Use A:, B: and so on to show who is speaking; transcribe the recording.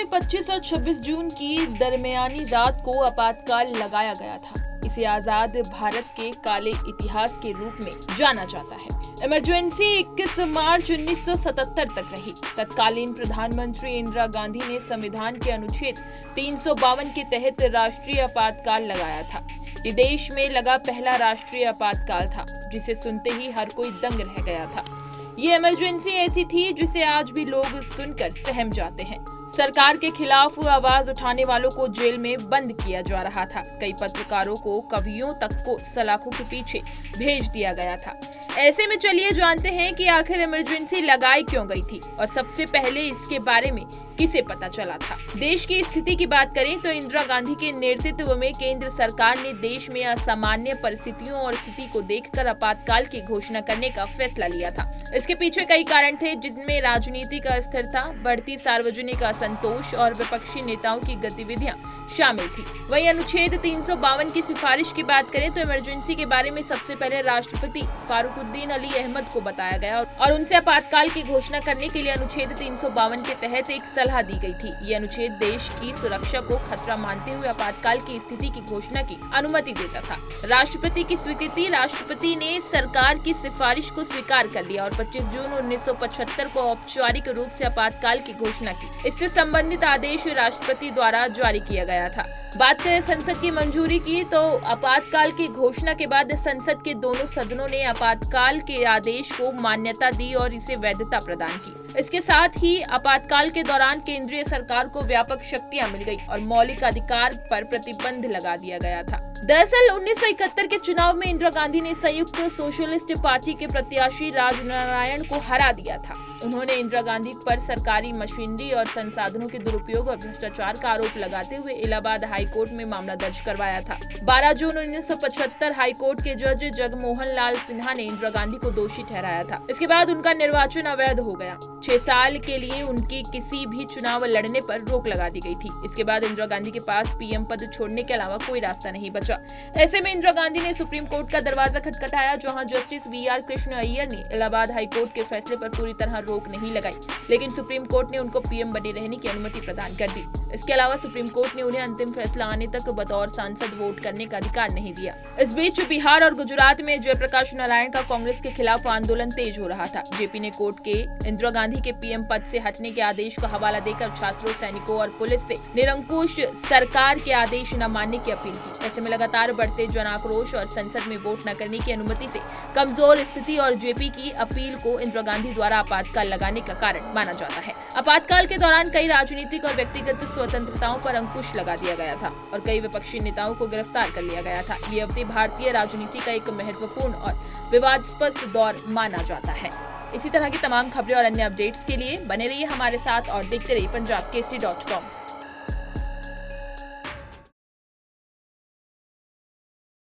A: 25 और 26 जून की दरमियानी रात को आपातकाल लगाया गया था। इसे आजाद भारत के काले इतिहास के रूप में जाना जाता है। इमरजेंसी 21 मार्च 1977 तक रही। तत्कालीन प्रधानमंत्री इंदिरा गांधी ने संविधान के अनुच्छेद 352 के तहत राष्ट्रीय आपातकाल लगाया था। ये देश में लगा पहला राष्ट्रीय आपातकाल था, जिसे सुनते ही हर कोई दंग रह गया था। ये इमरजेंसी ऐसी थी जिसे आज भी लोग सुनकर सहम जाते हैं। सरकार के खिलाफ आवाज उठाने वालों को जेल में बंद किया जा रहा था। कई पत्रकारों को, कवियों तक को सलाखों के पीछे भेज दिया गया था। ऐसे में चलिए जानते हैं कि आखिर इमरजेंसी लगाई क्यों गई थी और सबसे पहले इसके बारे में किसे पता चला था। देश की स्थिति की बात करें तो इंदिरा गांधी के नेतृत्व में केंद्र सरकार ने देश में असामान्य परिस्थितियों और स्थिति को देखकर आपातकाल की घोषणा करने का फैसला लिया था। इसके पीछे कई कारण थे, जिनमें राजनीतिक अस्थिरता, बढ़ती सार्वजनिक असंतोष और विपक्षी नेताओं की गतिविधियां शामिल थी। वहीं अनुच्छेद 352 की सिफारिश की बात करें तो इमरजेंसी के बारे में सबसे पहले राष्ट्रपति फारूकुद्दीन अली अहमद को बताया गया और उनसे आपातकाल की घोषणा करने के लिए अनुच्छेद 352 के तहत एक सलाह दी गई थी। ये अनुच्छेद देश की सुरक्षा को खतरा मानते हुए आपातकाल की स्थिति की घोषणा की अनुमति देता था। राष्ट्रपति की स्वीकृति, राष्ट्रपति ने सरकार की सिफारिश को स्वीकार कर लिया और 25 जून 1975 को औपचारिक रूप से आपातकाल की घोषणा की। इससे संबंधित आदेश राष्ट्रपति द्वारा जारी किया गया था। बात करें संसद की मंजूरी की तो आपातकाल की घोषणा के बाद संसद के दोनों सदनों ने आपातकाल के आदेश को मान्यता दी और इसे वैधता प्रदान की। इसके साथ ही आपातकाल के दौरान केंद्रीय सरकार को व्यापक शक्तियां मिल गई और मौलिक अधिकार पर प्रतिबंध लगा दिया गया था। दरअसल 1971 के चुनाव में इंदिरा गांधी ने संयुक्त सोशलिस्ट पार्टी के प्रत्याशी राजनारायण को हरा दिया था। उन्होंने इंदिरा गांधी पर सरकारी मशीनरी और संसाधनों के दुरुपयोग और भ्रष्टाचार का आरोप लगाते हुए इलाहाबाद हाईकोर्ट में मामला दर्ज करवाया था। 12 जून 1975 हाईकोर्ट के जज जगमोहन लाल सिन्हा ने इंदिरा गांधी को दोषी ठहराया था। इसके बाद उनका निर्वाचन अवैध हो गया। 6 साल के लिए उनकी किसी भी चुनाव लड़ने पर रोक लगा दी गई थी। इसके बाद इंदिरा गांधी के पास पीएम पद छोड़ने के अलावा कोई रास्ता नहीं बचा। ऐसे में इंदिरा गांधी ने सुप्रीम कोर्ट का दरवाजा खटखटाया, जहां जस्टिस VR कृष्ण अय्यर ने इलाहाबाद हाईकोर्ट के फैसले पर पूरी तरह रोक नहीं लगाई, लेकिन सुप्रीम कोर्ट ने उनको पीएम बने रहने की अनुमति प्रदान कर दी। इसके अलावा सुप्रीम कोर्ट ने उन्हें अंतिम फैसला आने तक बतौर सांसद वोट करने का अधिकार नहीं दिया। इस बीच बिहार और गुजरात में जयप्रकाश नारायण का कांग्रेस के खिलाफ आंदोलन तेज हो रहा था। जेपी ने कोर्ट के इंदिरा गांधी के पीएम पद से हटने के आदेश का हवाला देकर छात्रों, सैनिकों और पुलिस से निरंकुश सरकार के आदेश न मानने की अपील की। ऐसे में लगातार बढ़ते जन आक्रोश और संसद में वोट न करने की अनुमति से कमजोर स्थिति और जेपी की अपील को इंदिरा गांधी द्वारा आपातकाल लगाने का कारण माना जाता है। आपातकाल के दौरान कई राजनीतिक और व्यक्तिगत स्वतंत्रताओं पर अंकुश लगा दिया गया था और कई विपक्षी नेताओं को गिरफ्तार कर लिया गया था। ये अवधि भारतीय राजनीति का एक महत्वपूर्ण और विवादास्पद दौर माना जाता है। इसी तरह की तमाम खबरें और अन्य अपडेट्स के लिए बने रहिए हमारे साथ और देखते रहिए punjabkesari.com।